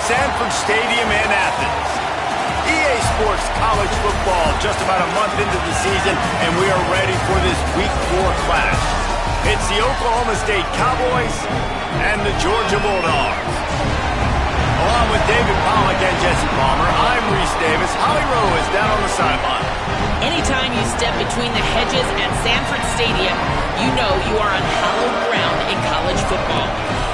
Sanford Stadium in Athens. EA Sports College Football just about a month into the season, and we are ready for this Week 4 clash. It's the Oklahoma State Cowboys and the Georgia Bulldogs. Along with David Pollack and Jesse Palmer, I'm Reese Davis. Holly Rowe is down on the sideline. Anytime you step between the hedges at Sanford Stadium, you know you are on hallowed ground in college football.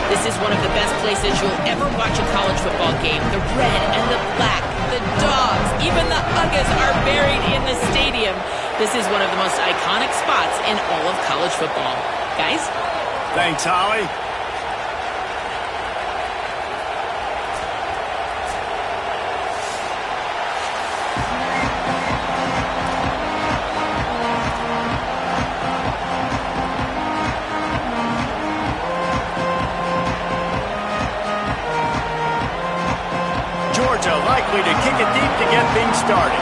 This is one of the best places you'll ever watch a college football game. The red and the black, the dogs, even the Uggas are buried in the stadium. This is one of the most iconic spots in all of college football. Guys? Thanks, Holly. Georgia likely to kick it deep to get things started.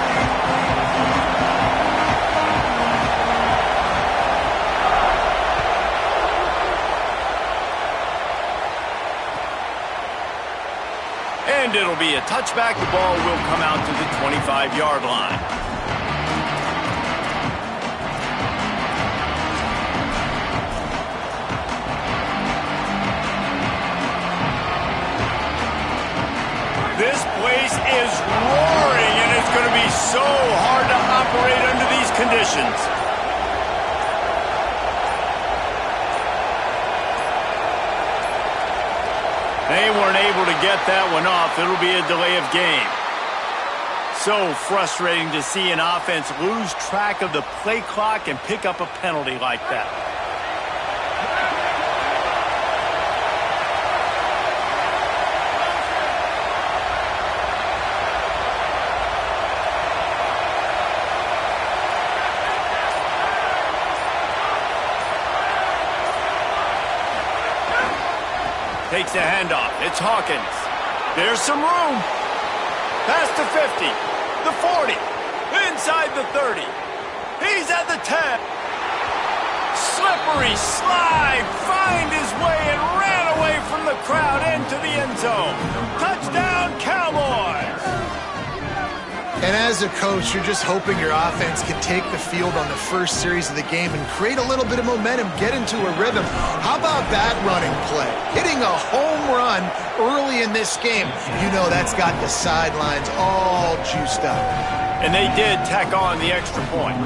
And it'll be a touchback. The ball will come out to the 25-yard line. This place is roaring, and it's going to be so hard to operate under these conditions. They weren't able to get that one off. It'll be a delay of game. So frustrating to see an offense lose track of the play clock and pick up a penalty like that. Takes a handoff. It's Hawkins. There's some room. Past the 50. The 40. Inside the 30. He's at the 10. Slippery slide. Find his way and ran away from the crowd into the end zone. Touchdown, Cowboys. And as a coach, you're just hoping your offense can take the field on the first series of the game and create a little bit of momentum, get into a rhythm. How about that running play? Hitting a home run early in this game. You know that's got the sidelines all juiced up. And they did tack on the extra point.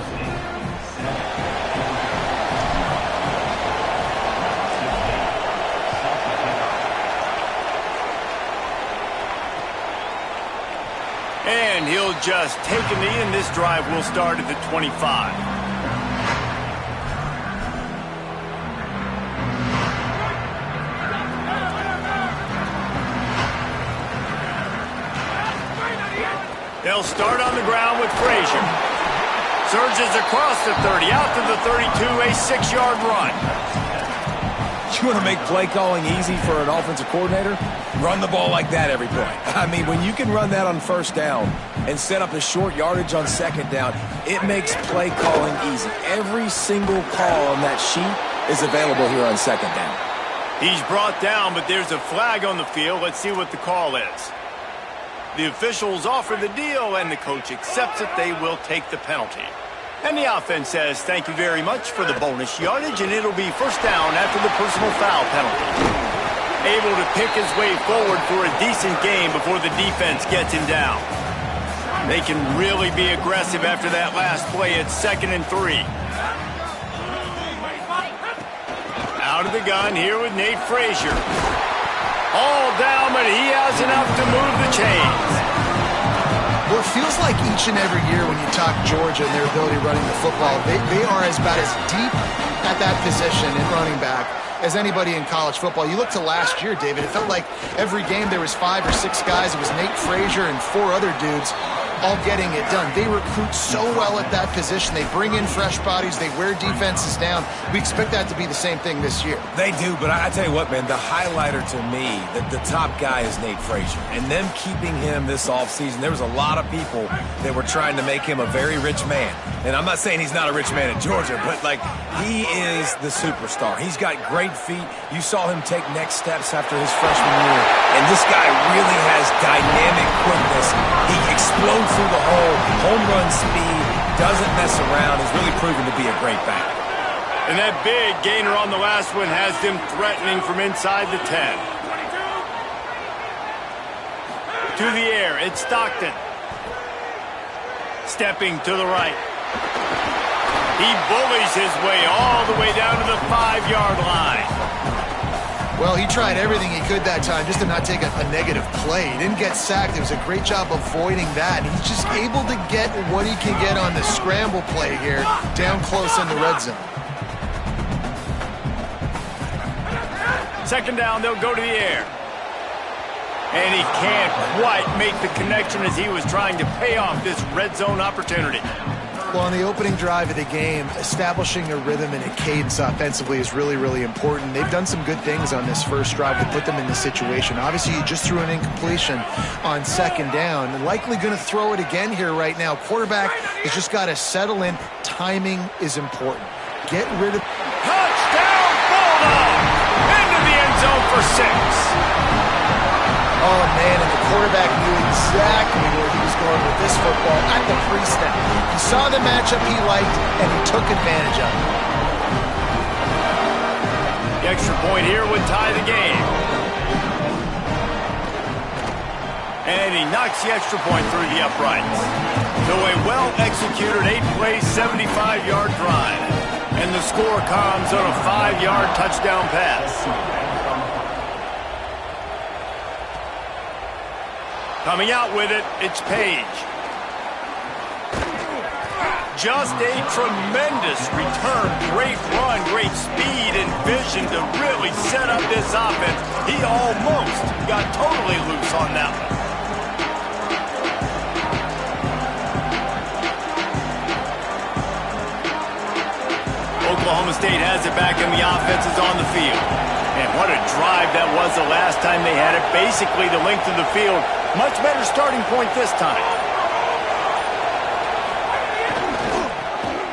And he'll just take a knee, and this drive will start at the 25. They'll start on the ground with Frazier. Surges across the 30, out to the 32, a 6-yard run. You want to make play calling easy for an offensive coordinator? Run the ball like that every point. I mean, when you can run that on first down and set up a short yardage on second down, it makes play calling easy. Every single call on that sheet is available here on second down. He's brought down, but there's a flag on the field. Let's see what the call is. The officials offer the deal, and the coach accepts it. They will take the penalty. And the offense says thank you very much for the bonus yardage, and it'll be first down after the personal foul penalty. Able to pick his way forward for a decent game before the defense gets him down. They can really be aggressive after that last play. It's 2nd and 3. Out of the gun here with Nate Frazier. All down, but he has enough to move the chains. Well, it feels like each and every year when you talk Georgia and their ability running the football, they are about as deep at that position in running back as anybody in college football. You look to last year, David, it felt like every game there was 5 or 6 guys. It was Nate Frazier and 4 other dudes all getting it done. They recruit so well at that position. They bring in fresh bodies. They wear defenses down. We expect that to be the same thing this year. They do, but I tell you what, man, the highlighter to me, the top guy is Nate Frazier. And them keeping him this offseason, there was a lot of people that were trying to make him a very rich man. And I'm not saying he's not a rich man in Georgia, but, like, he is the superstar. He's got great feet. You saw him take next steps after his freshman year. And this guy really has through the hole, home run speed, doesn't mess around, has really proven to be a great back. And that big gainer on the last one has them threatening from inside the 10. To the air, it's Stockton. Stepping to the right. He bullies his way all the way down to the 5-yard line. Well, he tried everything he could that time just to not take a negative play. He didn't get sacked. It was a great job avoiding that. He's just able to get what he can get on the scramble play here down close in the red zone. Second down, they'll go to the air. And he can't quite make the connection as he was trying to pay off this red zone opportunity. Well, on the opening drive of the game, establishing a rhythm and a cadence offensively is really, really important. They've done some good things on this first drive to put them in this situation. Obviously, you just threw an incompletion on second down. And likely going to throw it again here right now. Quarterback has just got to settle in. Timing is important. Get rid of... Touchdown, Bulldog! Into the end zone for 6. Oh, man, and the quarterback knew exactly where he was going with this football at the pre-snap. He saw the matchup he liked, and he took advantage of it. The extra point here would tie the game. And he knocks the extra point through the uprights. So a well-executed 8-play, 75-yard drive. And the score comes on a 5-yard touchdown pass. Coming out with it, it's Page. Just a tremendous return. Great run, great speed and vision to really set up this offense. He almost got totally loose on that one. Oklahoma State has it back and the offense is on the field. And what a drive that was the last time they had it. Basically the length of the field. Much better starting point this time.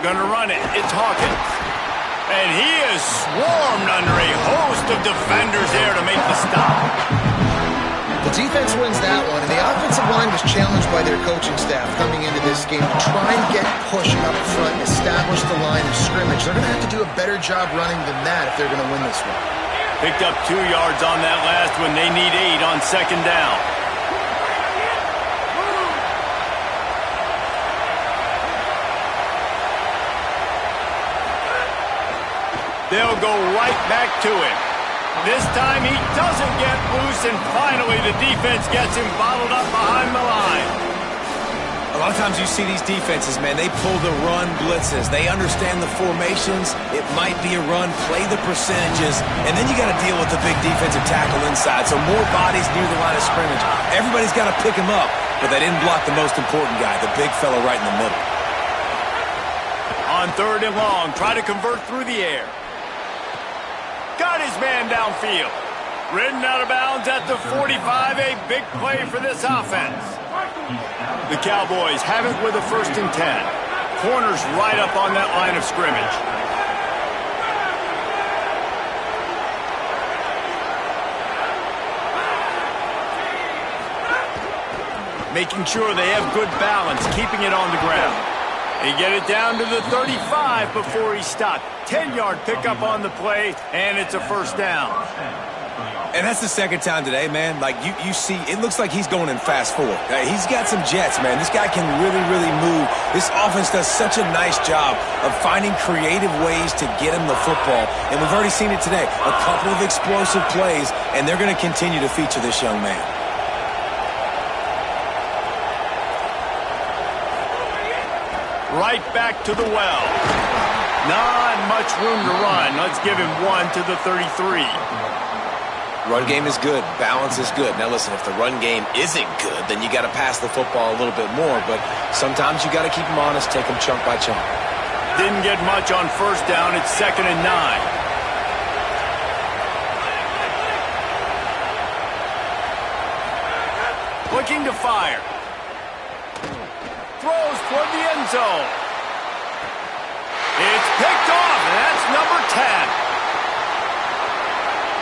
Gonna run it. It's Hawkins. And he is swarmed under a host of defenders there to make the stop. The defense wins that one, and the offensive line was challenged by their coaching staff coming into this game to try and get pushing up front and establish the line of scrimmage. They're going to have to do a better job running than that if they're going to win this one. Picked up 2 yards on that last one. They need 8 on second down. They'll go right back to him. This time he doesn't get loose, and finally the defense gets him bottled up behind the line. A lot of times you see these defenses, man, they pull the run blitzes. They understand the formations. It might be a run, play the percentages, and then you got to deal with the big defensive tackle inside. So more bodies near the line of scrimmage. Everybody's got to pick him up, but they didn't block the most important guy, the big fella right in the middle. On third and long, try to convert through the air. Got his man downfield. Ridden out of bounds at the 45, a big play for this offense. The Cowboys have it with a 1st and 10. Corners right up on that line of scrimmage. Making sure they have good balance, keeping it on the ground. They get it down to the 35 before he stopped. 10-yard pickup on the play, and it's a 1st down. And that's the second time today, man. Like, you see, it looks like he's going in fast forward. He's got some jets, man. This guy can really, really move. This offense does such a nice job of finding creative ways to get him the football. And we've already seen it today. A couple of explosive plays, and they're going to continue to feature this young man. Right back to the well. Not much room to run. Let's give him 1 to the 33. Run game is good. Balance is good. Now listen, if the run game isn't good, then you got to pass the football a little bit more. But sometimes you got to keep them honest, take them chunk by chunk. Didn't get much on 1st down. It's 2nd and 9. Looking to fire. Throws toward the end zone. It's picked off, and that's number 10.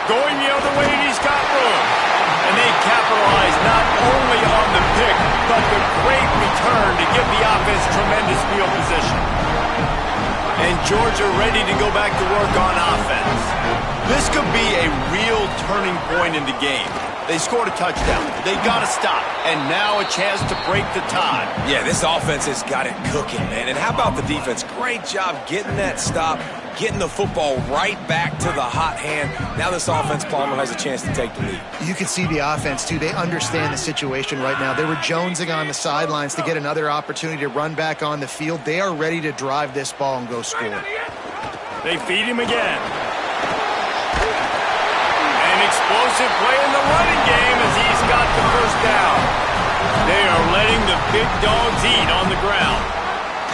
Going the other way, and he's got room. And they capitalize not only on the pick, but the great return Georgia ready to go back to work on offense. This could be a real turning point in the game. They scored a touchdown. They got to stop. And now a chance to break the tie. Yeah, this offense has got it cooking, man. And how about the defense? Great job getting that stop, getting the football right back to the hot hand. Now this offense, Palmer, has a chance to take the lead. You can see the offense, too. They understand the situation right now. They were jonesing on the sidelines to get another opportunity to run back on the field. They are ready to drive this ball and go score. They feed him again. An explosive play in the running game as he's got the first down. They are letting the big dogs eat on the ground.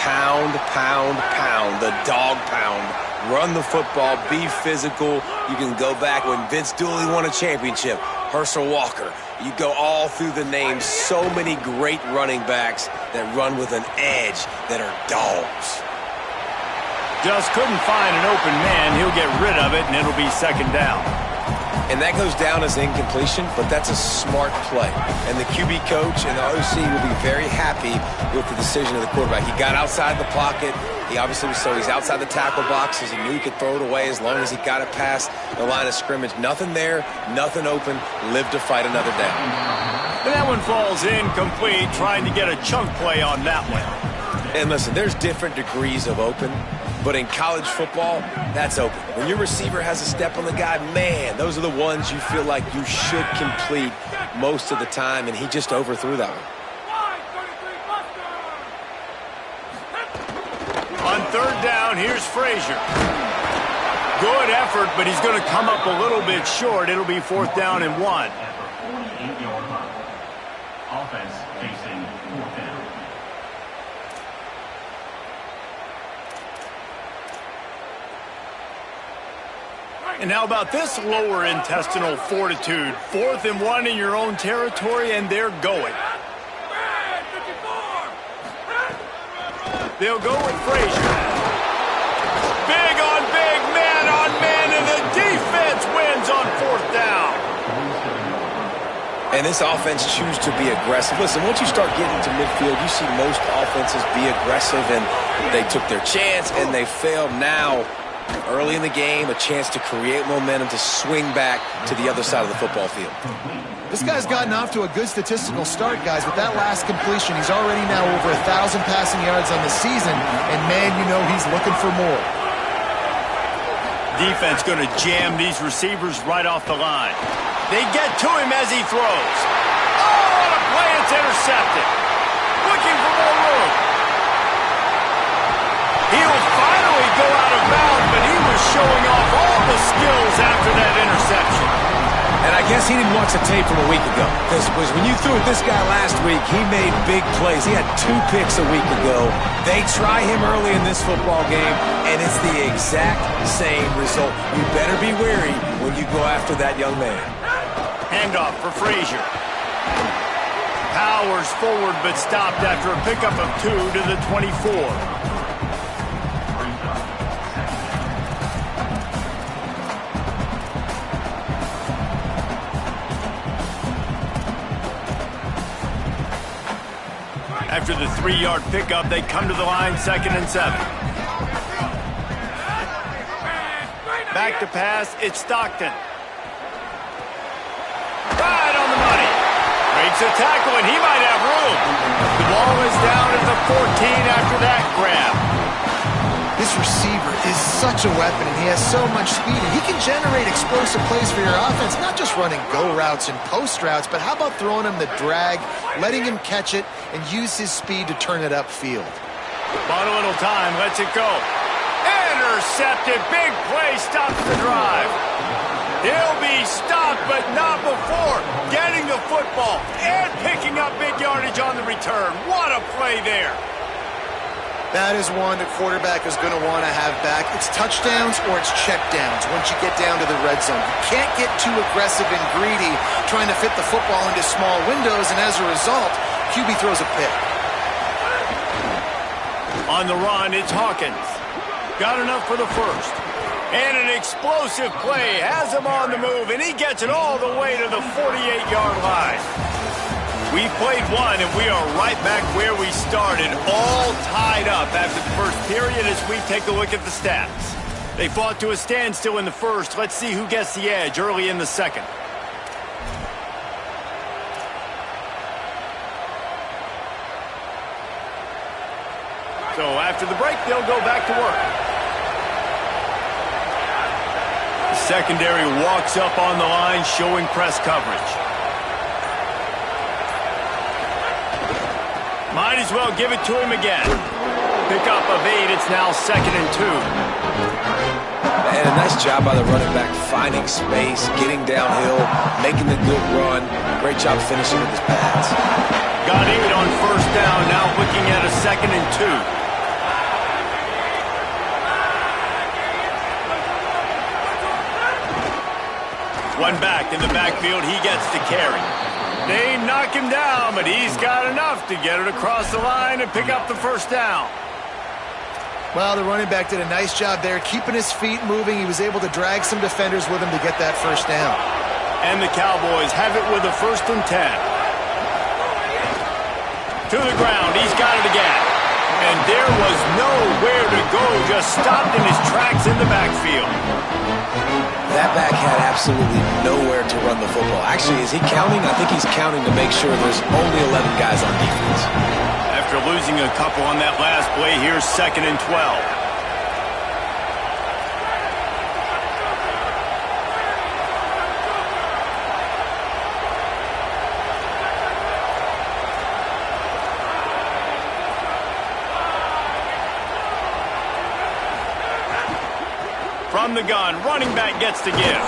Pound, pound, pound, the dog pound. Run the football, be physical. You can go back when Vince Dooley won a championship, Herschel Walker. You go all through the names. So many great running backs that run with an edge that are dogs. Just couldn't find an open man. He'll get rid of it, and it'll be second down. And that goes down as incompletion, but that's a smart play. And the QB coach and the OC will be very happy with the decision of the quarterback. He got outside the pocket. He obviously was so he's outside the tackle boxes. He knew he could throw it away as long as he got it past the line of scrimmage. Nothing there, nothing open. Live to fight another down. And that one falls incomplete, trying to get a chunk play on that one. And listen, there's different degrees of open. But in college football, that's open. When your receiver has a step on the guy, man, those are the ones you feel like you should complete most of the time, and he just overthrew that one. On third down, here's Frazier. Good effort, but he's going to come up a little bit short. It'll be fourth down and 1. Offense facing fourth down. And how about this lower intestinal fortitude? 4th and 1 in your own territory, and they're going. They'll go with Frazier. Big on big, man on man, and the defense wins on 4th down. And this offense chooses to be aggressive. Listen, once you start getting to midfield, you see most offenses be aggressive, and they took their chance, and they failed. Now, early in the game, a chance to create momentum to swing back to the other side of the football field. This guy's gotten off to a good statistical start, guys. With that last completion, he's already now over 1,000 passing yards on the season, and man, you know he's looking for more. Defense going to jam these receivers right off the line. They get to him as he throws. Oh, what a play! It's intercepted. Looking for more room. He'll finally go out of bounds, but he was showing off all the skills after that interception. And I guess he didn't watch the tape from a week ago. Because when you threw at this guy last week, he made big plays. He had 2 picks a week ago. They try him early in this football game, and it's the exact same result. You better be wary when you go after that young man. Handoff for Frazier. Powers forward, but stopped after a pickup of 2 to the 24. After the 3-yard pickup, they come to the line, 2nd and 7. Back to pass, it's Stockton. Right on the money. Breaks a tackle, and he might have room. The ball is down at the 14 after that grab. This receiver is such a weapon, and he has so much speed, and he can generate explosive plays for your offense, not just running go routes and post routes, but how about throwing him the drag, letting him catch it, and use his speed to turn it upfield. Bought a little time, lets it go. Intercepted, big play, stops the drive. He'll be stopped, but not before getting the football and picking up big yardage on the return. What a play there. That is one the quarterback is going to want to have back. It's touchdowns or it's checkdowns once you get down to the red zone. You can't get too aggressive and greedy trying to fit the football into small windows, and as a result, QB throws a pick. On the run, it's Hawkins. Got enough for the first. And an explosive play has him on the move, and he gets it all the way to the 48-yard line. We've played one, and we are right back where we started, all tied up after the first period as we take a look at the stats. They fought to a standstill in the first. Let's see who gets the edge early in the second. So after the break, they'll go back to work. The secondary walks up on the line, showing press coverage. Might as well give it to him again. Pick up of 8. It's now 2nd and 2. And a nice job by the running back, finding space, getting downhill, making the good run. Great job finishing with his pads. Got 8 on first down, now looking at a 2nd and 2. One back in the backfield, he gets to carry. They knock him down, but he's got enough to get it across the line and pick up the first down. Well, the running back did a nice job there, keeping his feet moving. He was able to drag some defenders with him to get that first down. And the Cowboys have it with a 1st and 10. To the ground, he's got it again. And there was nowhere to go, just stopped in his tracks in the backfield. That back had absolutely nowhere to run the football. Actually, is he counting? I think he's counting to make sure there's only 11 guys on defense. After losing a couple on that last play, here's 2nd and 12. From the gun, running back gets to give.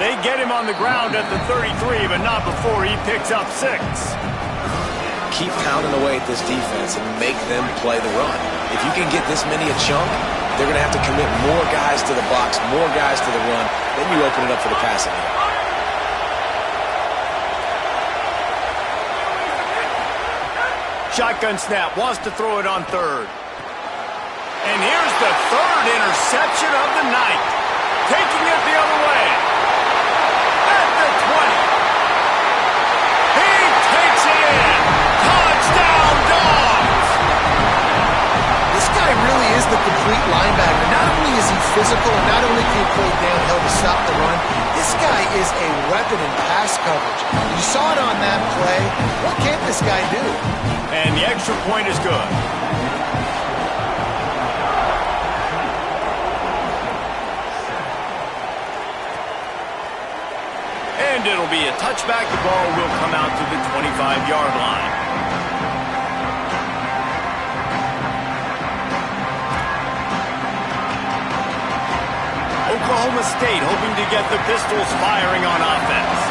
They get him on the ground at the 33, but not before he picks up 6. Keep pounding away at this defense and make them play the run. If you can get this many a chunk, they're going to have to commit more guys to the box, more guys to the run. Then you open it up for the passing game. Shotgun snap, wants to throw it on 3rd. And here's the 3rd interception of the night. Taking it the other way. At the 20. He takes it in. Touchdown, Dogs! This guy really is the complete linebacker. Not only is he physical, and not only can he play downhill to stop the run, this guy is a weapon in pass coverage. You saw it on that play. What can't this guy do? And the extra point is good. And it'll be a touchback. The ball will come out to the 25-yard line. Oklahoma State hoping to get the Pistols firing on offense.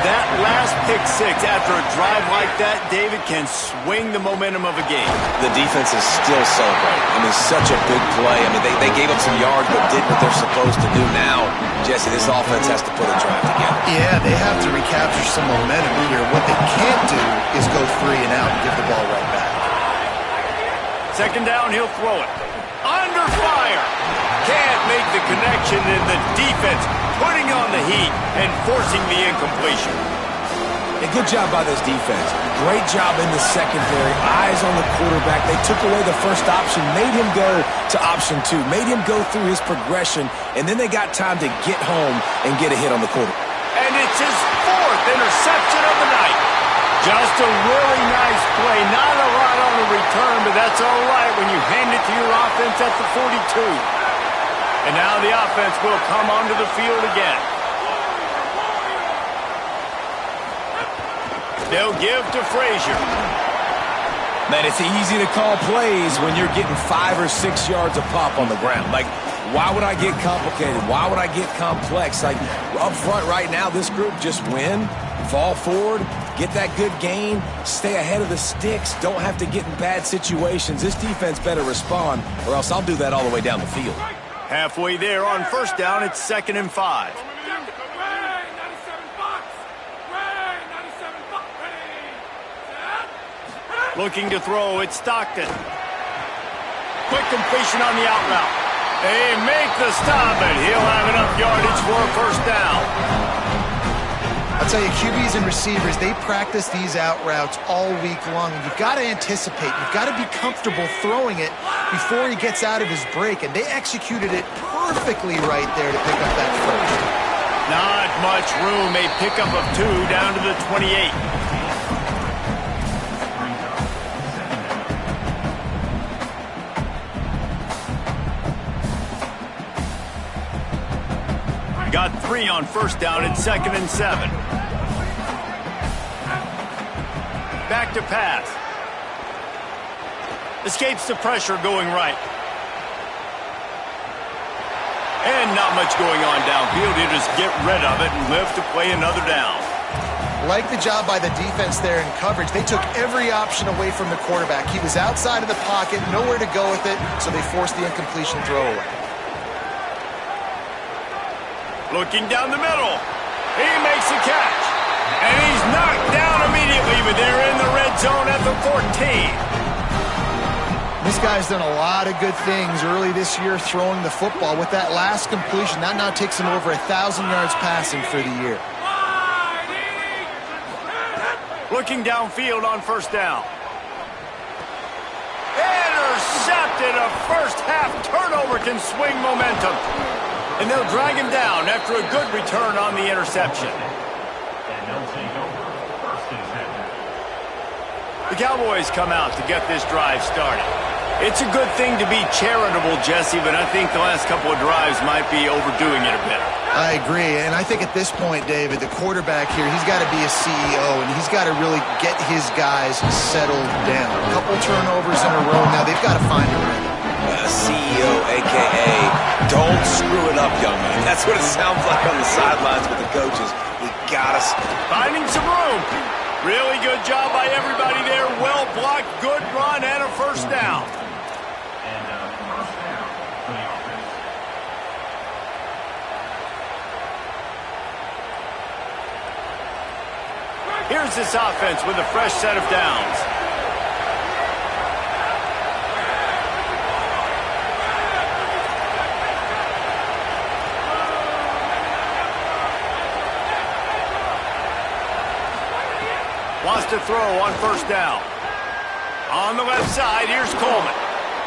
That last pick 6 after a drive like that, David, can swing the momentum of a game. The defense is still celebrating. I mean, such a big play. I mean, they gave up some yards but did what they're supposed to do now. Jesse, this offense has to put a drive together. Yeah, they have to recapture some momentum here. What they can't do is go 3 and out and give the ball right back. 2nd down, he'll throw it. Under fire. Can't make the connection, and the defense putting on the heat and forcing the incompletion. A good job by this defense. Great job in the secondary. Eyes on the quarterback. They took away the first option, made him go to option 2, made him go through his progression, and then they got time to get home and get a hit on the quarterback. And it's his 4th interception of the night. Just a really nice play. Not a lot on the return, but that's all right when you hand it to your offense at the 42. And now the offense will come onto the field again. They'll give to Frazier. Man, it's easy to call plays when you're getting 5 or 6 yards of pop on the ground. Like, why would I get complicated? Why would I get complex? Like, up front right now, this group just win, fall forward, get that good gain, stay ahead of the sticks, don't have to get in bad situations. This defense better respond, or else I'll do that all the way down the field. Halfway there on first down, it's 2nd and 5. Looking to throw, it's Stockton. Quick completion on the out route. They make the stop, and he'll have enough yardage for a first down. I'll tell you, QBs and receivers, they practice these out routes all week long. And you've got to anticipate. You've got to be comfortable throwing it before he gets out of his break. And they executed it perfectly right there to pick up that first. Not much room. A pickup of 2 down to the 28. Got 3 on first down at 2nd and 7. Back to pass. Escapes the pressure going right. And not much going on downfield. He'll just get rid of it and live to play another down. Like the job by the defense there in coverage. They took every option away from the quarterback. He was outside of the pocket, nowhere to go with it, so they forced the incompletion throw away. Looking down the middle. He makes a catch. And he's knocked down immediately, but they're in the red zone at the 14. This guy's done a lot of good things early this year throwing the football. With that last completion, that now takes him over 1,000 yards passing for the year. Looking downfield on first down. Intercepted. A first-half turnover can swing momentum. And they'll drag him down after a good return on the interception. And they'll take over 1st and 10. The Cowboys come out to get this drive started. It's a good thing to be charitable, Jesse, but I think the last couple of drives might be overdoing it a bit. I agree, and I think at this point, David, the quarterback here, he's got to be a CEO, and he's got to really get his guys settled down. A couple turnovers in a row now. They've got to find a rhythm. CEO, a.k.a. don't screw it up, young man. That's what it sounds like on the sidelines with the coaches. We got to finding some room. Really good job by everybody there. Well blocked, good run, and a first down. And first down for the offense. Here's this offense with a fresh set of downs. Wants to throw on first down. On the left side, here's Coleman.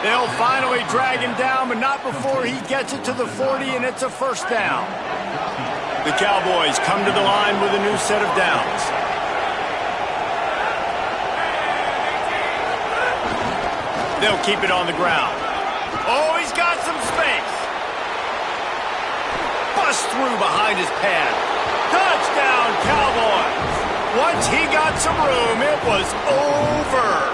They'll finally drag him down, but not before he gets it to the 40, and it's a first down. The Cowboys come to the line with a new set of downs. They'll keep it on the ground. Oh, he's got some space. Bust through behind his pad. Touchdown, Cowboys. Once he got some room, it was over.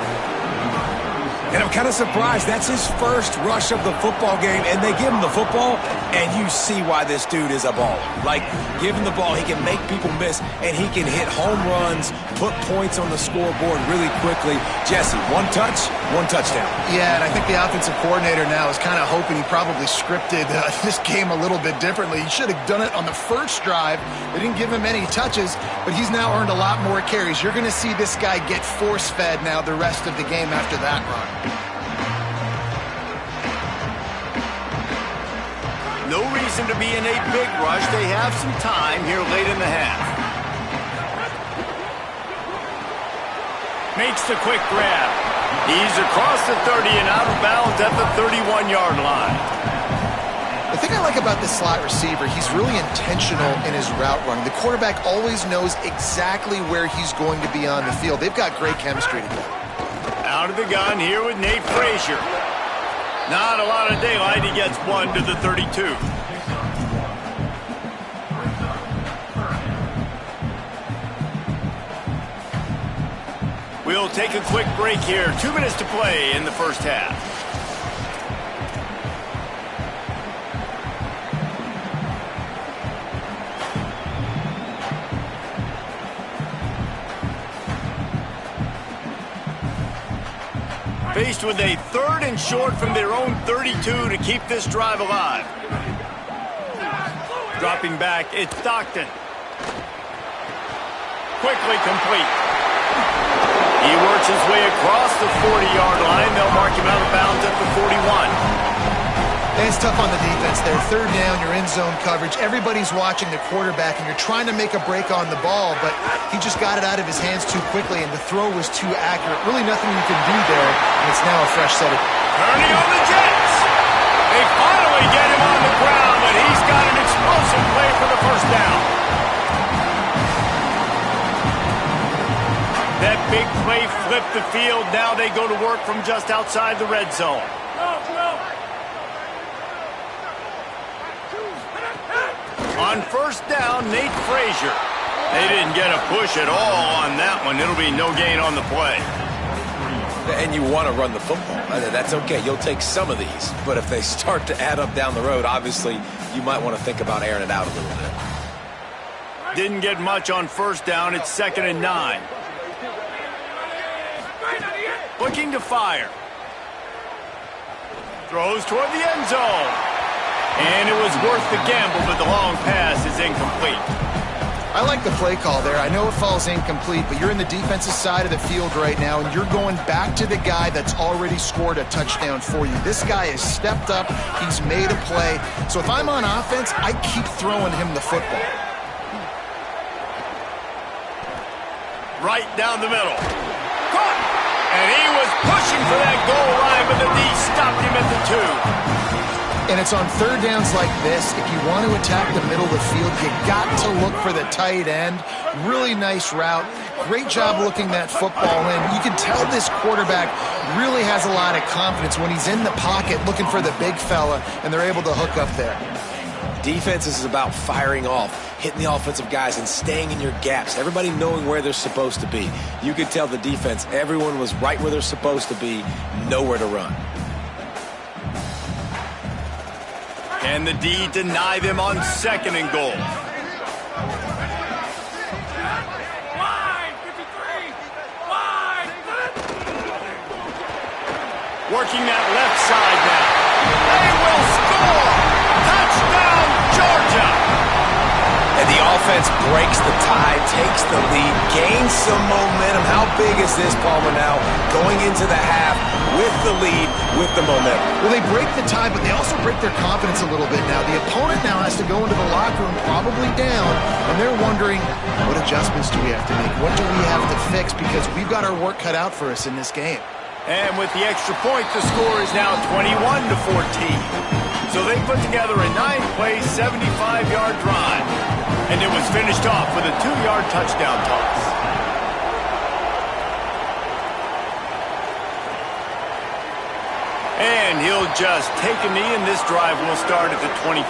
And I'm kind of surprised. That's his first rush of the football game, and they give him the football, and you see why this dude is a baller. Like, give him the ball, he can make people miss, and he can hit home runs, put points on the scoreboard really quickly. Jesse, one touch, one touchdown. Yeah, and I think the offensive coordinator now is kind of hoping he probably scripted this game a little bit differently. He should have done it on the first drive. They didn't give him any touches, but he's now earned a lot more carries. You're going to see this guy get force-fed now the rest of the game after that run. No reason to be in a big rush. They have some time here late in the half. Makes the quick grab. He's across the 30 and out of bounds at the 31-yard line. The thing I like about this slot receiver, he's really intentional in his route running. The quarterback always knows exactly where he's going to be on the field. They've got great chemistry together. Out of the gun here with Nate Frazier. Not a lot of daylight. He gets one to the 32. We'll take a quick break here. 2 minutes to play in the first half. Faced with a 3rd and short from their own 32 to keep this drive alive. Dropping back, it's Stockton. Quickly complete. He works his way across the 40-yard line. They'll mark him out of bounds at the 41. And it's tough on the defense there. Third down, you're in zone coverage. Everybody's watching the quarterback, and you're trying to make a break on the ball, but he just got it out of his hands too quickly, and the throw was too accurate. Really nothing you can do there, and it's now a fresh set of... Turning on the Jets. They finally get him on the ground, but he's got an explosive play for the first down. That big play flipped the field. Now they go to work from just outside the red zone. On first down, Nate Frazier. They didn't get a push at all on that one. It'll be no gain on the play. And you want to run the football. That's okay. You'll take some of these. But if they start to add up down the road, obviously you might want to think about airing it out a little bit. Didn't get much on first down. It's 2nd and 9. Looking to fire. Throws toward the end zone. And it was worth the gamble, but the long pass is incomplete. I like the play call there. I know it falls incomplete, but you're in the defensive side of the field right now, and you're going back to the guy that's already scored a touchdown for you. This guy has stepped up. He's made a play. So if I'm on offense, I keep throwing him the football. Right down the middle. Caught! And he was pushing for that goal line, but the D stopped him at the 2. And it's on third downs like this. If you want to attack the middle of the field, you got to look for the tight end. Really nice route. Great job looking that football in. You can tell this quarterback really has a lot of confidence when he's in the pocket looking for the big fella, and they're able to hook up there. Defense is about firing off, hitting the offensive guys, and staying in your gaps. Everybody knowing where they're supposed to be. You could tell the defense, everyone was right where they're supposed to be, nowhere to run. And the D deny them on 2nd and goal. Working that left side now. They will score! Touchdown, Georgia! And the offense breaks the tie, takes the lead, gains some momentum. How big is this, Palmer, now? Going into the half with the lead, with the momentum. Well, they break the tie, but they also break their confidence a little bit now. The opponent now has to go into the locker room, probably down, and they're wondering, what adjustments do we have to make? What do we have to fix? Because we've got our work cut out for us in this game. And with the extra point, the score is now 21-14. So they put together a 9-play, 75-yard drive. And it was finished off with a 2-yard touchdown toss. And he'll just take a knee, and this drive will start at the 25.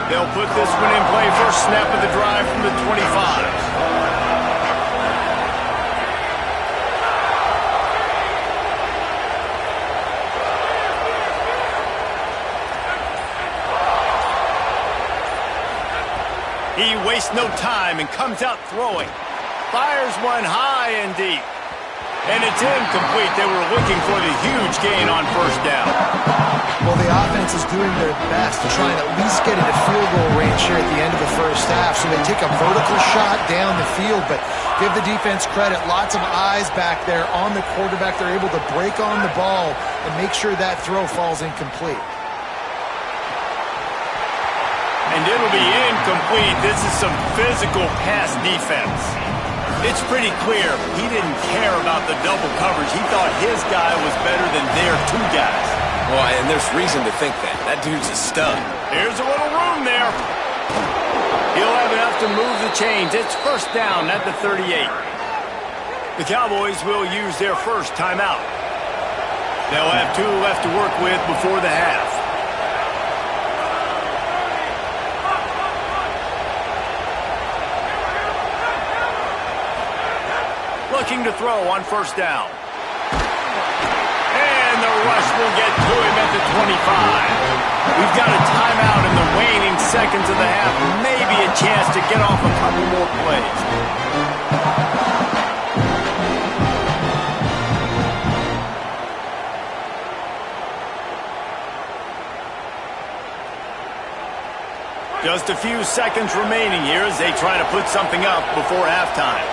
They'll put this one in play. First snap of the drive from the 25. He wastes no time and comes out throwing. Fires one high and deep. And it's incomplete. They were looking for the huge gain on first down. Well, the offense is doing their best to try and at least get into field goal range here at the end of the first half. So they take a vertical shot down the field, but give the defense credit. Lots of eyes back there on the quarterback. They're able to break on the ball and make sure that throw falls incomplete. And it'll be incomplete. This is some physical pass defense. It's pretty clear he didn't care about the double coverage. He thought his guy was better than their 2 guys. Well, and there's reason to think that. That dude's a stud. Here's a little room there. He'll have enough to move the chains. It's first down at the 38. The Cowboys will use their first timeout. They'll have 2 left to work with before the half. Looking to throw on first down. And the rush will get to him at the 25. We've got a timeout in the waning seconds of the half. Maybe a chance to get off a couple more plays. Just a few seconds remaining here as they try to put something up before halftime.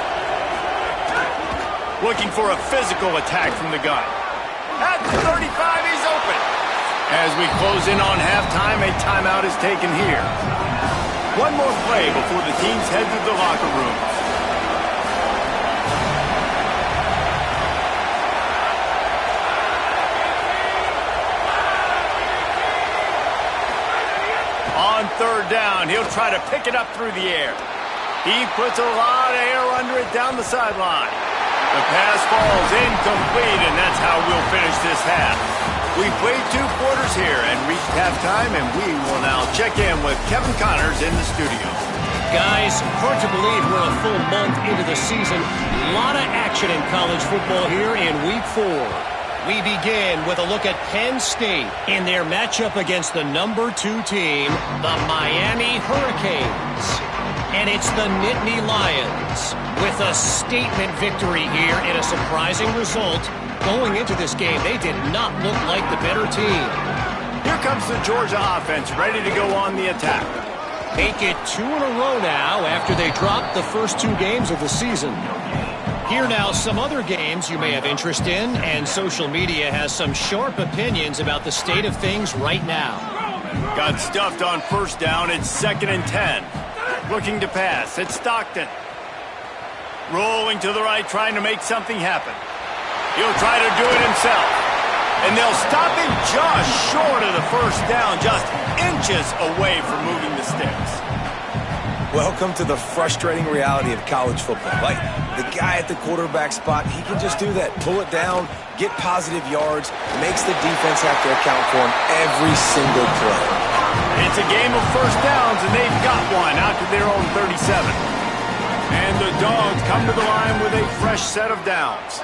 Looking for a physical attack from the gun. At the 35, he's open. As we close in on halftime, a timeout is taken here. One more play before the teams head to the locker rooms. On third down, he'll try to pick it up through the air. He puts a lot of air under it down the sideline. The pass falls incomplete, and that's how we'll finish this half. We've played 2 quarters here and reached halftime, and we will now check in with Kevin Connors in the studio. Guys, hard to believe we're a full month into the season. A lot of action in college football here in Week 4. We begin with a look at Penn State in their matchup against the number 2 team, the Miami Hurricanes. And it's the Nittany Lions with a statement victory here in a surprising result. Going into this game, they did not look like the better team. Here comes the Georgia offense, ready to go on the attack. Make it 2 in a row now after they dropped the first 2 games of the season. Here now, some other games you may have interest in, and social media has some sharp opinions about the state of things right now. Got stuffed on first down. It's 2nd and 10. Looking to pass. It's Stockton. Rolling to the right, trying to make something happen. He'll try to do it himself. And they'll stop him just short of the first down, just inches away from moving the sticks. Welcome to the frustrating reality of college football. Like, the guy at the quarterback spot, he can just do that. Pull it down, get positive yards, makes the defense have to account for him every single play. It's a game of first downs, and they've got one out to their own 37. And the Dogs come to the line with a fresh set of downs.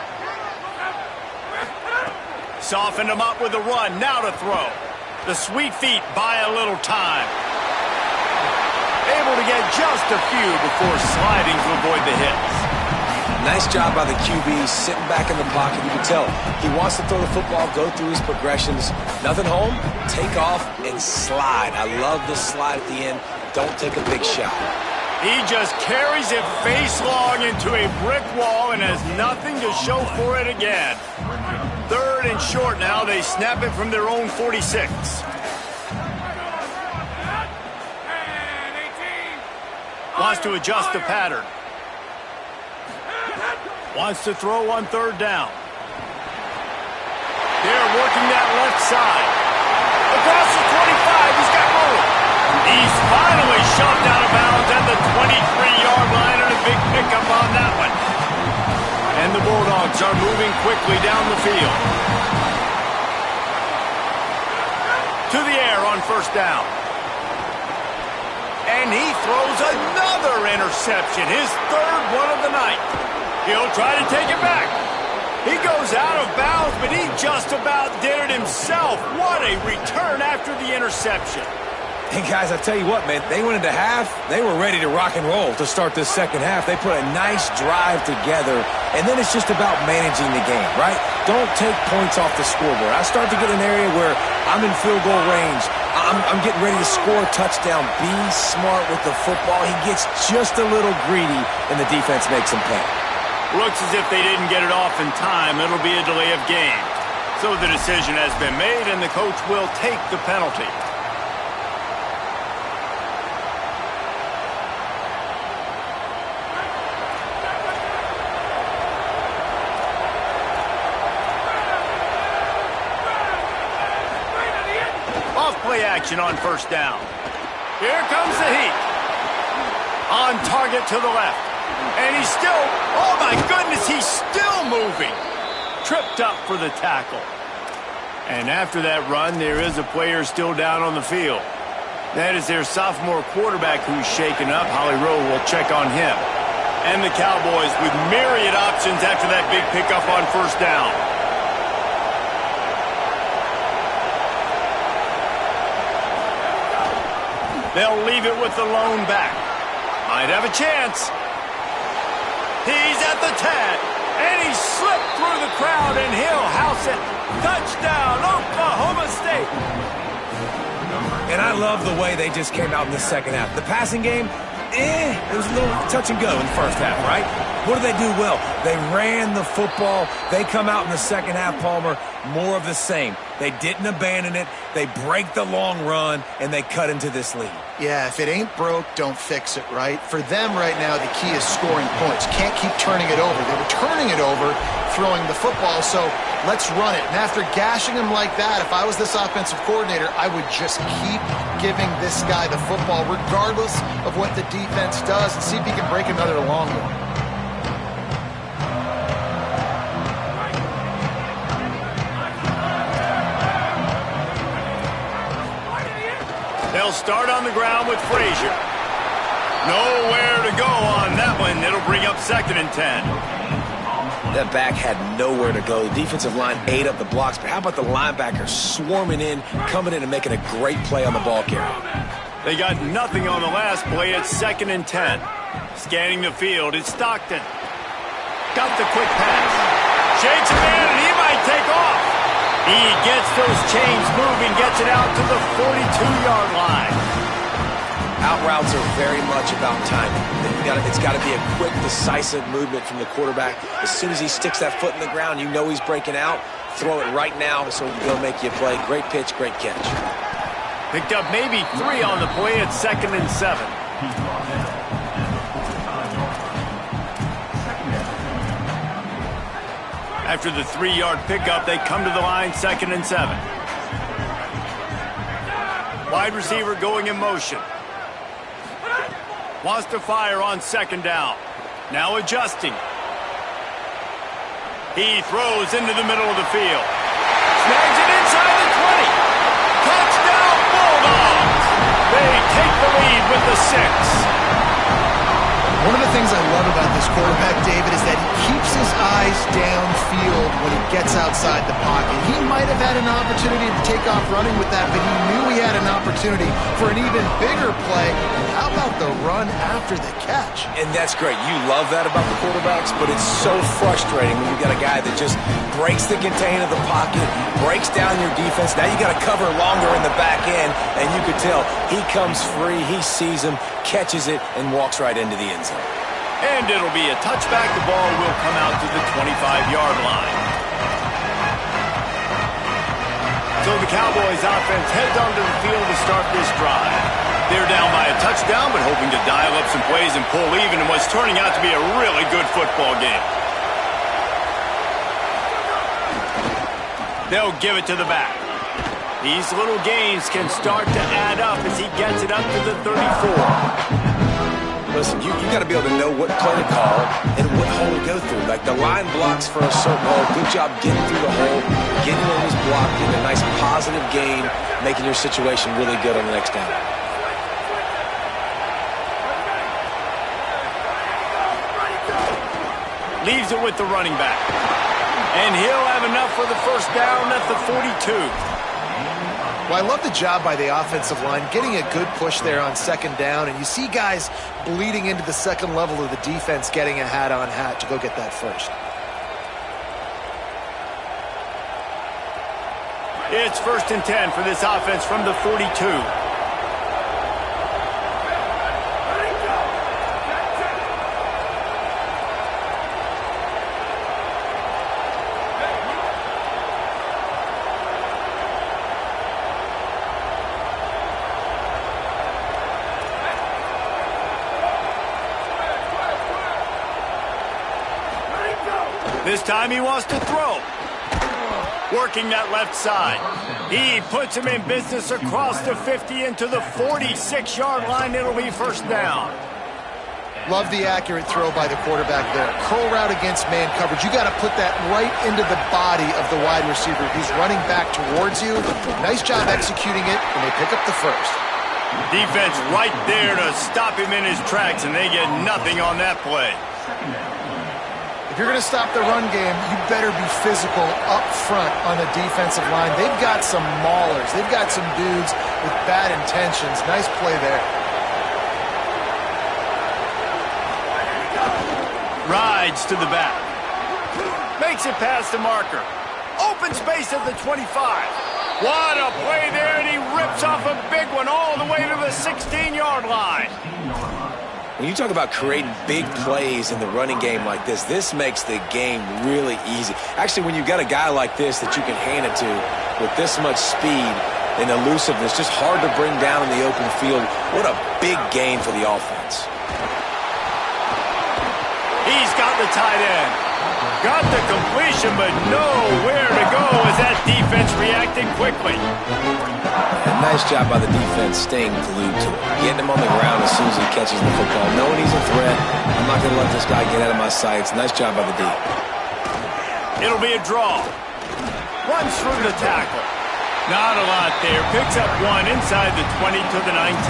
Softened them up with a run, now to throw. The sweet feet buy a little time. Able to get just a few before sliding to avoid the hits. Nice job by the QB, sitting back in the pocket. You can tell he wants to throw the football, go through his progressions. Nothing home, take off, and slide. I love the slide at the end. Don't take a big shot. He just carries it face long into a brick wall and has nothing to show for it again. 3rd and short now. They snap it from their own 46. Wants to adjust the pattern. Wants to throw on 3rd down. They're working that left side. Across the 25, he's got room. He's finally shoved out of bounds at the 23-yard line, and a big pickup on that one. And the Bulldogs are moving quickly down the field. To the air on 1st down. And he throws another interception, his 3rd one of the night. He'll try to take it back. He goes out of bounds, but he just about did it himself. What a return after the interception. Hey, guys, I tell you what, man, they went into half. They were ready to rock and roll to start this second half. They put a nice drive together, and then it's just about managing the game, right? Don't take points off the scoreboard. I start to get an area where I'm in field goal range. I'm getting ready to score a touchdown. Be smart with the football. He gets just a little greedy, and the defense makes him pay. Looks as if they didn't get it off in time. It'll be a delay of game. So the decision has been made, and the coach will take the penalty. Off-play action on 1st down. Here comes the heat. On target to the left. And he's still, oh my goodness, he's still moving. Tripped up for the tackle. And after that run, there is a player still down on the field. That is their sophomore quarterback who's shaken up. Holly Rowe will check on him. And the Cowboys with myriad options after that big pickup on 1st down. They'll leave it with the lone back. Might have a chance. He's at the 10, and he slipped through the crowd, and he'll house it. Touchdown, Oklahoma State. And I love the way they just came out in the second half. The passing game, it was a little touch and go in the first half, right? What did they do well? They ran the football. They come out in the second half, Palmer, more of the same. They didn't abandon it. They break the long run, and they cut into this lead. Yeah, if it ain't broke, don't fix it, right? For them right now, the key is scoring points. Can't keep turning it over. They were turning it over, throwing the football, so let's run it. And after gashing him like that, if I was this offensive coordinator, I would just keep giving this guy the football, regardless of what the defense does, and see if he can break another long one. They'll start on the ground with Frazier. Nowhere to go on that one. It'll bring up 2nd and 10. That back had nowhere to go. The defensive line ate up the blocks, but how about the linebackers swarming in, coming in and making a great play on the ball carrier? They got nothing on the last play. It's 2nd and 10. Scanning the field, it's Stockton. Got the quick pass. Shakes a man, and he might take off. He gets those chains moving, gets it out to the 42-yard line. Out routes are very much about timing. It's got to be a quick, decisive movement from the quarterback. As soon as he sticks that foot in the ground, you know he's breaking out. Throw it right now so he can go make you a play. Great pitch, great catch. Picked up maybe 3 on the play at 2nd and 7. After the 3-yard pickup, they come to the line, 2nd and 7. Wide receiver going in motion. Wants to fire on 2nd down. Now adjusting. He throws into the middle of the field. Snags it inside the 20. Touchdown Bulldogs! They take the lead with the 6. One of the things I love about this quarterback, David, is that he keeps his eyes downfield when he gets outside the pocket. He might have had an opportunity to take off running with that, but he knew he had an opportunity for an even bigger play. How about the run after the catch? And that's great. You love that about the quarterbacks, but it's so frustrating when you got a guy that just breaks the contain of the pocket, breaks down your defense. Now you got to cover longer in the back end, and you could tell he comes free, he sees him, catches it, and walks right into the end zone. And it'll be a touchback. The ball will come out to the 25-yard line. So the Cowboys offense heads onto the field to start this drive. They're down by a touchdown, but hoping to dial up some plays and pull even in what's turning out to be a really good football game. They'll give it to the back. These little gains can start to add up as he gets it up to the 34. Listen, you got to be able to know what play to call and what hole to go through. Like the line blocks for a certain hole. Good job getting through the hole, getting where he's blocked, getting a nice positive gain, making your situation really good on the next down. Leaves it with the running back. And he'll have enough for the first down at the 42. Well, I love the job by the offensive line, getting a good push there on 2nd down, and you see guys bleeding into the second level of the defense getting a hat-on-hat to go get that first. It's 1st and 10 for this offense from the 42. This time he wants to throw. Working that left side. He puts him in business across the 50 into the 46-yard line. It'll be first down. Love the accurate throw by the quarterback there. Curl route against man coverage. You got to put that right into the body of the wide receiver who's running back towards you. Nice job executing it, and they pick up the first. Defense right there to stop him in his tracks, and they get nothing on that play. If you're going to stop the run game, you better be physical up front on the defensive line. They've got some maulers. They've got some dudes with bad intentions. Nice play there. Rides to the back. Makes it past the marker. Open space at the 25. What a play there, and he rips off a big one all the way to the 16-yard line. When you talk about creating big plays in the running game like this makes the game really easy. Actually, when you've got a guy like this that you can hand it to with this much speed and elusiveness, just hard to bring down in the open field, what a big gain for the offense. He's got the tight end. Got the completion, but nowhere to go as that defense reacted quickly. A nice job by the defense staying glued to it. Getting him on the ground as soon as he catches the football. Knowing he's a threat, I'm not going to let this guy get out of my sights. Nice job by the D. It'll be a draw. Runs through the tackle. Not a lot there. Picks up one inside the 20 to the 19.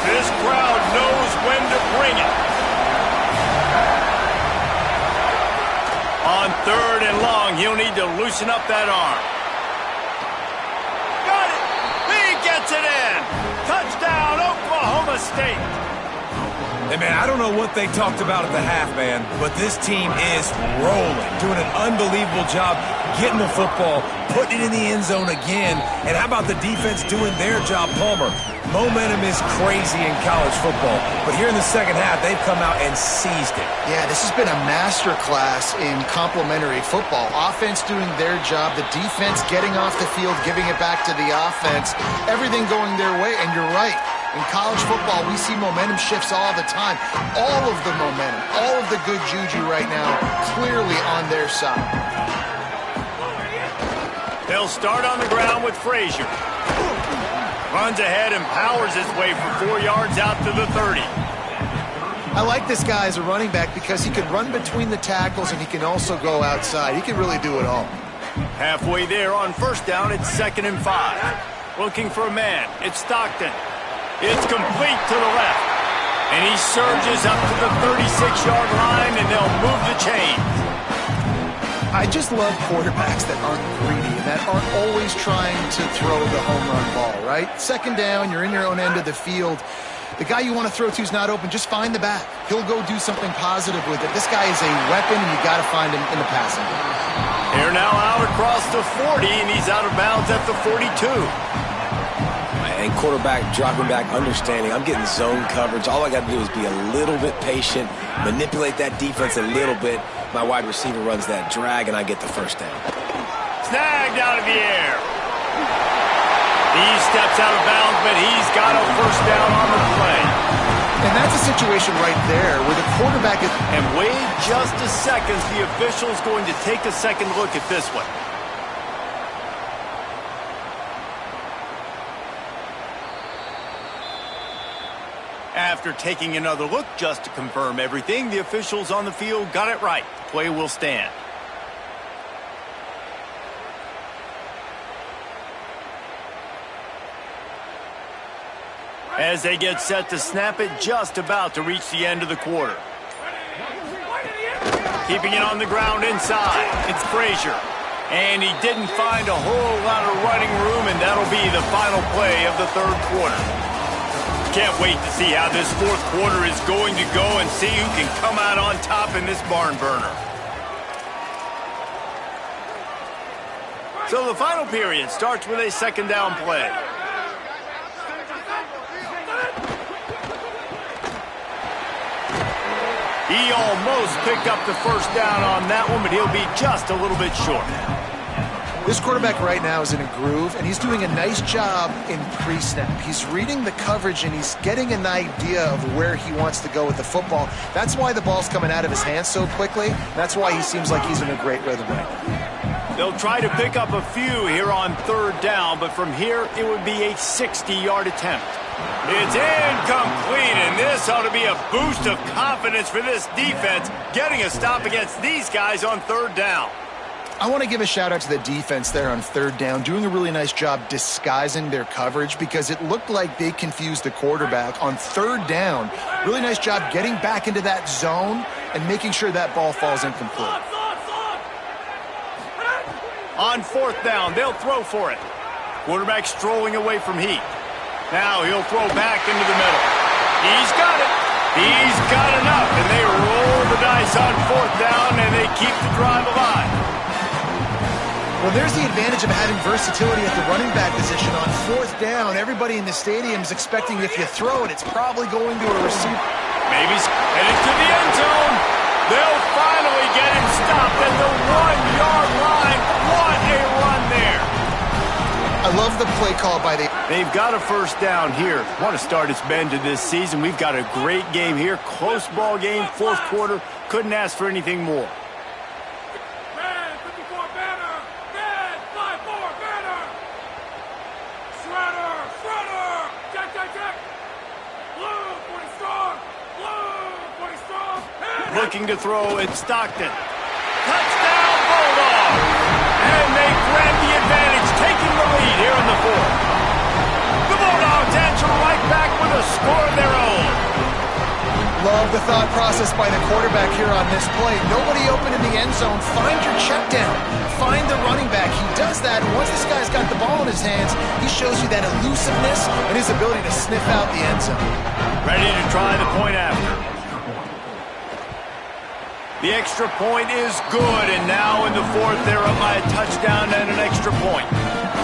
This crowd knows when to bring it. On 3rd and long, he'll need to loosen up that arm. Got it! He gets it in! Touchdown, Oklahoma State! Hey, man, I don't know what they talked about at the half, man, but this team is rolling, doing an unbelievable job getting the football, putting it in the end zone again, and how about the defense doing their job, Palmer? Momentum is crazy in college football, but here in the second half, they've come out and seized it. Yeah, this has been a masterclass in complementary football. Offense doing their job, the defense getting off the field, giving it back to the offense, everything going their way, and you're right. In college football, we see momentum shifts all the time. All of the momentum, all of the good juju right now, clearly on their side. They'll start on the ground with Frazier. Runs ahead and powers his way for 4 yards out to the 30. I like this guy as a running back because he can run between the tackles and he can also go outside. He can really do it all. Halfway there on 1st down, it's 2nd and 5. Looking for a man. It's Stockton. It's complete to the left. And he surges up to the 36-yard line, and they'll move the chains. I just love quarterbacks that aren't greedy and that aren't always trying to throw the home run ball, right? 2nd down, you're in your own end of the field. The guy you want to throw to is not open. Just find the back. He'll go do something positive with it. This guy is a weapon, and you got to find him in the passing game. They're now out across the 40, and he's out of bounds at the 42. And quarterback dropping back, understanding I'm getting zone coverage. All I got to do is be a little bit patient, manipulate that defense a little bit. My wide receiver runs that drag, and I get the 1st down. Snagged out of the air. He steps out of bounds, but he's got a 1st down on the play. And that's a situation right there where the quarterback is... And wait just a second. The official's going to take a second look at this one. After taking another look just to confirm everything, the officials on the field got it right. Play will stand. As they get set to snap it, just about to reach the end of the quarter. Keeping it on the ground inside, it's Frazier. And he didn't find a whole lot of running room, and that'll be the final play of the 3rd quarter. Can't wait to see how this 4th quarter is going to go and see who can come out on top in this barn burner. So the final period starts with a 2nd down play. He almost picked up the 1st down on that one, but he'll be just a little bit short. This quarterback right now is in a groove, and he's doing a nice job in pre-snap. He's reading the coverage, and he's getting an idea of where he wants to go with the football. That's why the ball's coming out of his hands so quickly. That's why he seems like he's in a great rhythm right now. They'll try to pick up a few here on 3rd down, but from here, it would be a 60-yard attempt. It's incomplete, and this ought to be a boost of confidence for this defense, getting a stop against these guys on 3rd down. I want to give a shout-out to the defense there on 3rd down, doing a really nice job disguising their coverage because it looked like they confused the quarterback on 3rd down. Really nice job getting back into that zone and making sure that ball falls incomplete. On 4th down, they'll throw for it. Quarterback strolling away from Heat. Now he'll throw back into the middle. He's got it. He's got enough, and they roll the dice on 4th down, and they keep the drive alive. Well, there's the advantage of having versatility at the running back position. On fourth down, everybody in the stadium is expecting if you throw it, it's probably going to a receiver. Maybe headed to the end zone. They'll finally get him stopped at the 1-yard line. What a run there. I love the play call by the... They've got a first down here. What a start it's been to this season. We've got a great game here. Close ball game, fourth quarter. Couldn't ask for anything more. Red 54 banner. Red 54 banner. Shredder. Check. Blue 40 strong. Blue 40 strong. Looking to throw, it's Stockton. Touchdown, Bulldogs! And they grab the advantage, taking the lead here in the fourth. The Bulldogs answer right back with a score of their own. Love the thought process by the quarterback here on this play. Nobody open in the end zone. Find your check down. Find the running back. He does that, and once this guy's got the ball in his hands, he shows you that elusiveness and his ability to sniff out the end zone. Ready to try the point after. The extra point is good, and now in the fourth, they're up by a touchdown and an extra point.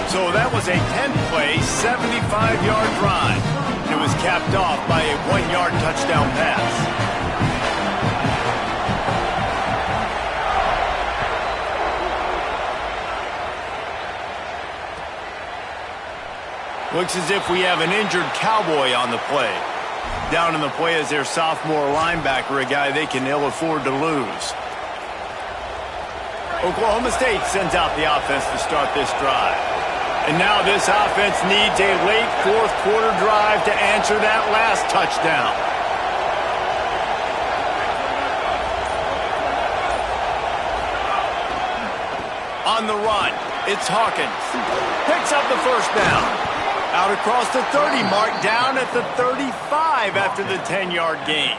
So that was a 10-play, 75-yard drive. It was capped off by a 1-yard touchdown pass. Looks as if we have an injured Cowboy on the play. Down in the play is their sophomore linebacker, a guy they can ill afford to lose. Oklahoma State sends out the offense to start this drive. And now this offense needs a late fourth quarter drive to answer that last touchdown. On the run, it's Hawkins. Picks up the first down. Out across the 30 mark, down at the 35 after the 10-yard gain.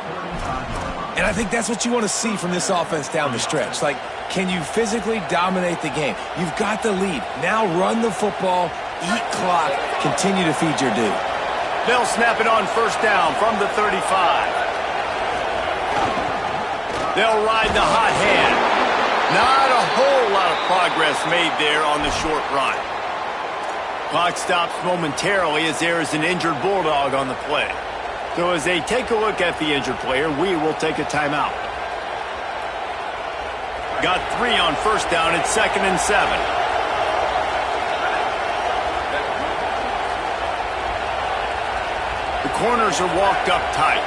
And I think that's what you want to see from this offense down the stretch. Like, can you physically dominate the game? You've got the lead. Now run the football, eat clock, continue to feed your dude. They'll snap it on first down from the 35. They'll ride the hot hand. Not a whole lot of progress made there on the short run. Clock stops momentarily as there is an injured Bulldog on the play. So as they take a look at the injured player, we will take a timeout. Got 3 on first down. It's 2nd and 7. The corners are walked up tight.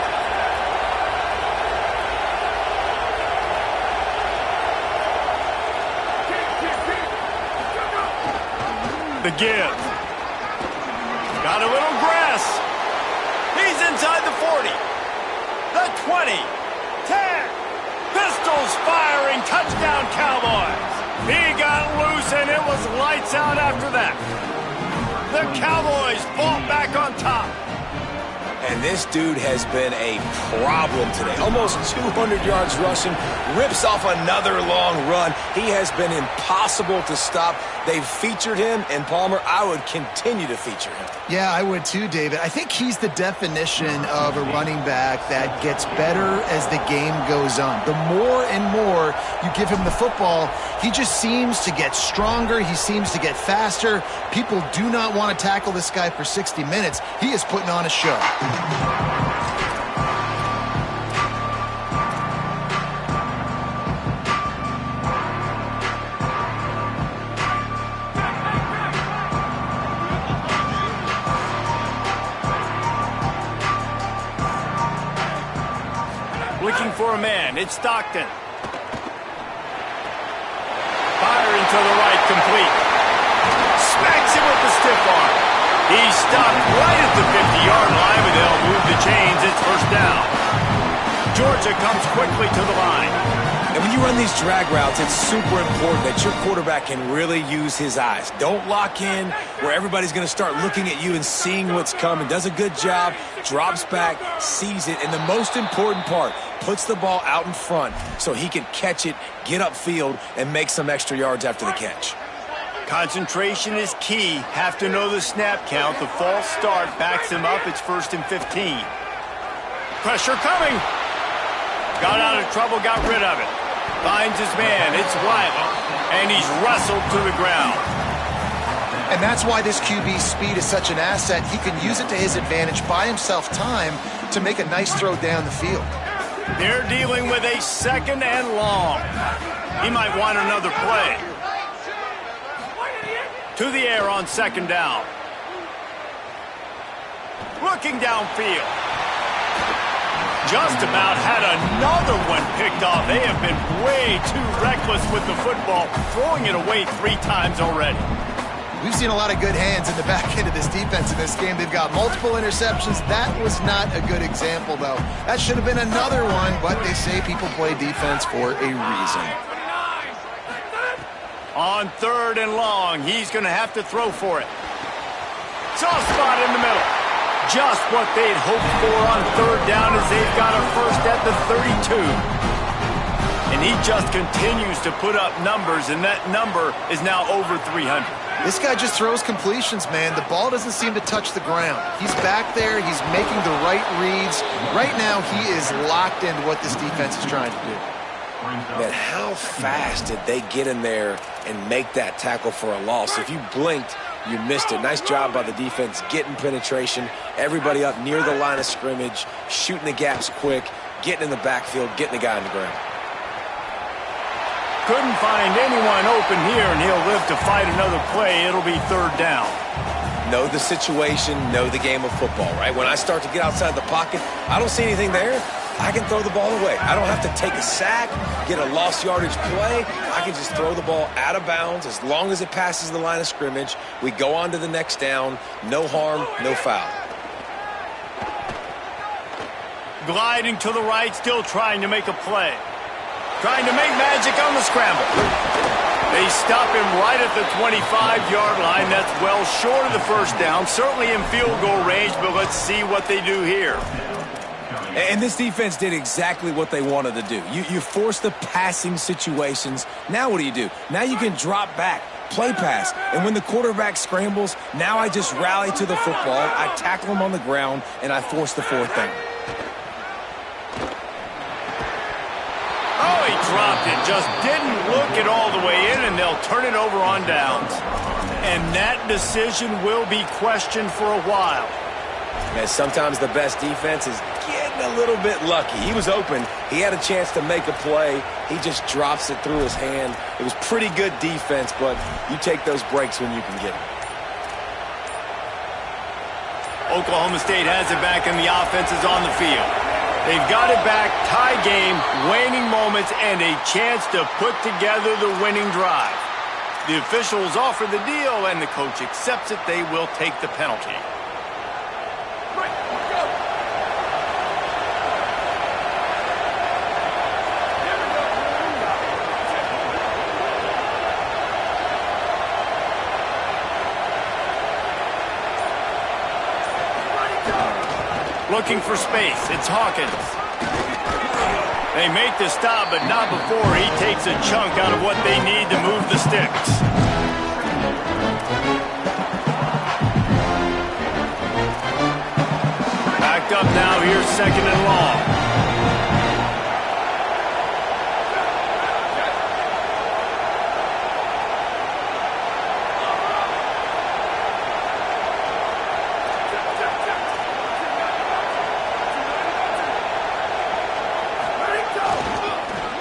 The give. Got a little grass. He's inside the 40. The 20. 10. Pistols firing. Touchdown, Cowboys. He got loose, and it was lights out after that. The Cowboys fall back on top. And this dude has been a problem today. Almost 200 yards rushing, rips off another long run. He has been impossible to stop. They've featured him, and Palmer, I would continue to feature him. Yeah, I would too, David. I think he's the definition of a running back that gets better as the game goes on. The more and more you give him the football, he just seems to get stronger. He seems to get faster. People do not want to tackle this guy for 60 minutes. He is putting on a show. Looking for a man. It's Stockton. Firing to the right, complete. Smacks him with the stiff arm. He's stopped right at the 50-yard line, but they'll move the chains. It's first down. Georgia comes quickly to the line. And when you run these drag routes, it's super important that your quarterback can really use his eyes. Don't lock in where everybody's going to start looking at you and seeing what's coming. Does a good job, drops back, sees it, and the most important part, puts the ball out in front so he can catch it, get upfield, and make some extra yards after the catch. Concentration is key. Have to know the snap count. The false start backs him up. It's 1st and 15. Pressure coming. Got out of trouble, got rid of it. Finds his man. It's Weiler. And he's wrestled to the ground. And that's why this QB's speed is such an asset. He can use it to his advantage, buy himself time to make a nice throw down the field. They're dealing with a 2nd and long. He might want another play. To the air on 2nd down. Looking downfield. Just about had another one picked off. They have been way too reckless with the football, throwing it away 3 times already. We've seen a lot of good hands in the back end of this defense in this game. They've got multiple interceptions. That was not a good example, though. That should have been another one, but they say people play defense for a reason. On 3rd and long, he's going to have to throw for it. Soft spot in the middle. Just what they'd hoped for on 3rd down as they've got a first at the 32. And he just continues to put up numbers, and that number is now over 300. This guy just throws completions, man. The ball doesn't seem to touch the ground. He's back there. He's making the right reads. Right now, he is locked into what this defense is trying to do. Man, how fast did they get in there and make that tackle for a loss? If you blinked, you missed it. Nice job by the defense getting penetration. Everybody up near the line of scrimmage, shooting the gaps quick, getting in the backfield, getting the guy on the ground. Couldn't find anyone open here, and he'll live to fight another play. It'll be 3rd down. Know the situation, know the game of football, right? When I start to get outside the pocket, I don't see anything there. I can throw the ball away. I don't have to take a sack, get a lost yardage play. I can just throw the ball out of bounds as long as it passes the line of scrimmage. We go on to the next down. No harm, no foul. Gliding to the right, still trying to make a play. Trying to make magic on the scramble. They stop him right at the 25-yard line. That's well short of the first down. Certainly in field goal range, but let's see what they do here. And this defense did exactly what they wanted to do. You force the passing situations. Now what do? Now you can drop back, play pass. And when the quarterback scrambles, now I just rally to the football. I tackle him on the ground, and I force the 4th down. Oh, he dropped it. Just didn't look it all the way in, and they'll turn it over on downs. And that decision will be questioned for a while. And sometimes the best defense is getting a little bit lucky. He was open. He had a chance to make a play. He just drops it through his hand. It was pretty good defense, but you take those breaks when you can get them. Oklahoma State has it back, and the offense is on the field. They've got it back, tie game, waning moments, and a chance to put together the winning drive. The officials offer the deal, and the coach accepts it. They will take the penalty. Looking for space. It's Hawkins. They make the stop, but not before he takes a chunk out of what they need to move the sticks. Backed up now. Here's 2nd and long.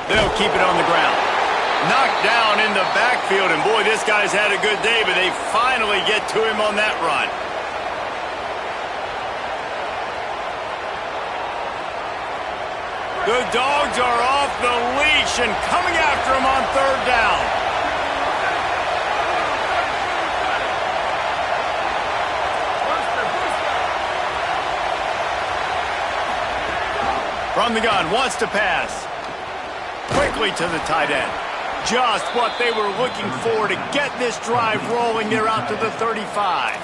They'll keep it on the ground. Knocked down in the backfield, and boy, this guy's had a good day, but they finally get to him on that run. The Dogs are off the leash and coming after him on 3rd down. From the gun, wants to pass. Quickly to the tight end. Just what they were looking for to get this drive rolling. They're out to the 35.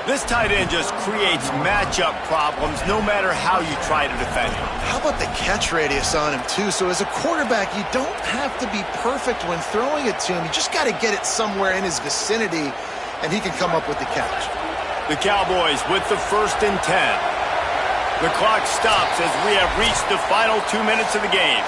This tight end just creates matchup problems no matter how you try to defend him. How about the catch radius on him, too? So as a quarterback, you don't have to be perfect when throwing it to him. You just got to get it somewhere in his vicinity, and he can come up with the catch. The Cowboys with the 1st and 10. The clock stops as we have reached the final 2 minutes of the game.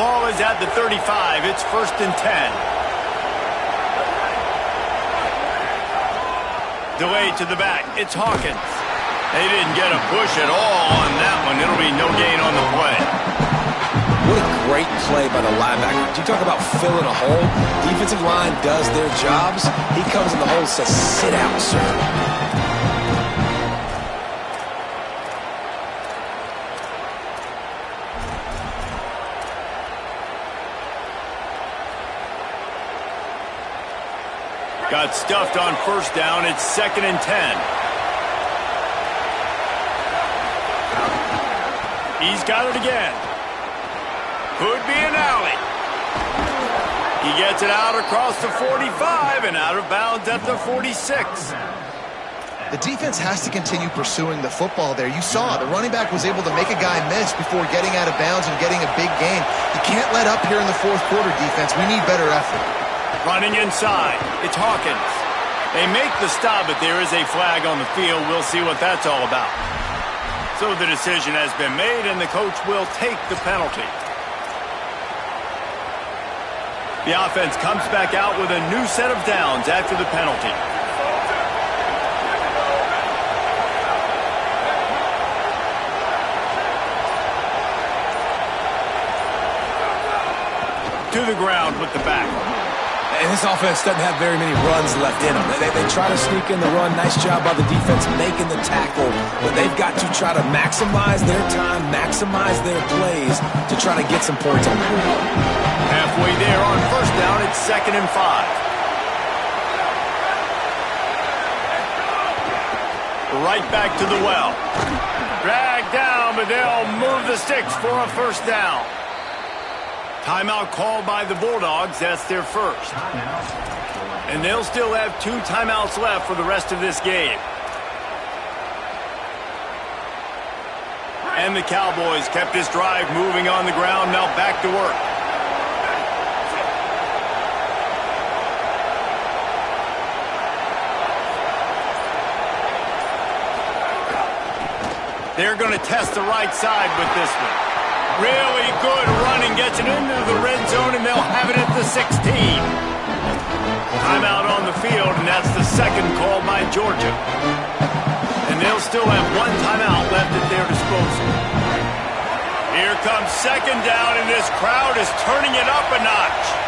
Ball is at the 35. It's 1st and 10. Delay to the back. It's Hawkins. They didn't get a push at all on that one. It'll be no gain on the play. What a great play by the linebacker. You talk about filling a hole. Defensive line does their jobs. He comes in the hole and says, sit out, sir. Got stuffed on 1st down. It's 2nd and 10. He's got it again. Could be an alley. He gets it out across the 45 and out of bounds at the 46. The defense has to continue pursuing the football there. You saw the running back was able to make a guy miss before getting out of bounds and getting a big gain. You can't let up here in the 4th quarter, defense. We need better effort. Running inside. It's Hawkins. They make the stop, but there is a flag on the field. We'll see what that's all about. So the decision has been made, and the coach will take the penalty. The offense comes back out with a new set of downs after the penalty. To the ground with the back. And this offense doesn't have very many runs left in them. They try to sneak in the run. Nice job by the defense making the tackle. But they've got to try to maximize their time, maximize their plays to try to get some points on the board. Halfway there on 1st down, it's 2nd and 5. Right back to the well. Dragged down, but they'll move the sticks for a 1st down. Timeout called by the Bulldogs. That's their 1st. And they'll still have 2 timeouts left for the rest of this game. And the Cowboys kept this drive moving on the ground. Now back to work. They're going to test the right side with this one. Really good running, gets it into the red zone, and they'll have it at the 16. Timeout on the field, and that's the 2nd call by Georgia. And they'll still have 1 timeout left at their disposal. Here comes 2nd down, and this crowd is turning it up a notch.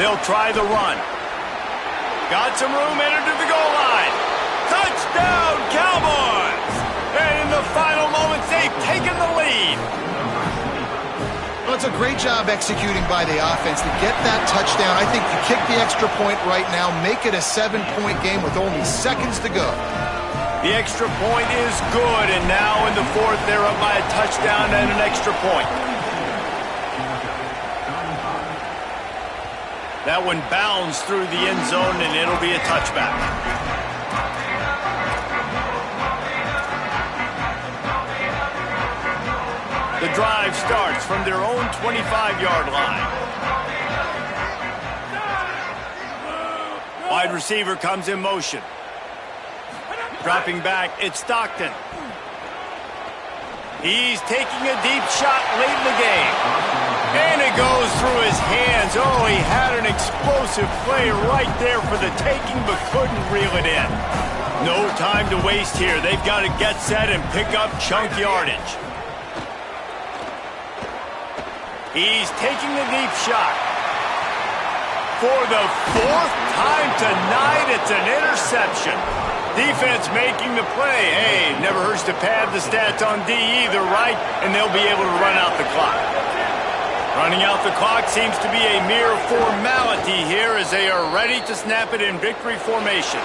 They'll try the run. Got some room, entered to the goal line. Touchdown, Cowboys! And in the final moments, they've taken the lead. Well, it's a great job executing by the offense to get that touchdown. I think you kick the extra point right now, make it a 7-point game with only seconds to go. The extra point is good, and now in the 4th, they're up by a touchdown and an extra point. That one bounds through the end zone, and it'll be a touchback. The drive starts from their own 25-yard line. Wide receiver comes in motion. Dropping back, it's Stockton. He's taking a deep shot late in the game. And it goes through his hands. Oh, he had an explosive play right there for the taking, but couldn't reel it in. No time to waste here. They've got to get set and pick up chunk yardage. He's taking a deep shot. For the 4th time tonight, it's an interception. Defense making the play. Hey, never hurts to pad the stats on D either, right? And they'll be able to run out the clock. Running out the clock seems to be a mere formality here as they are ready to snap it in victory formation.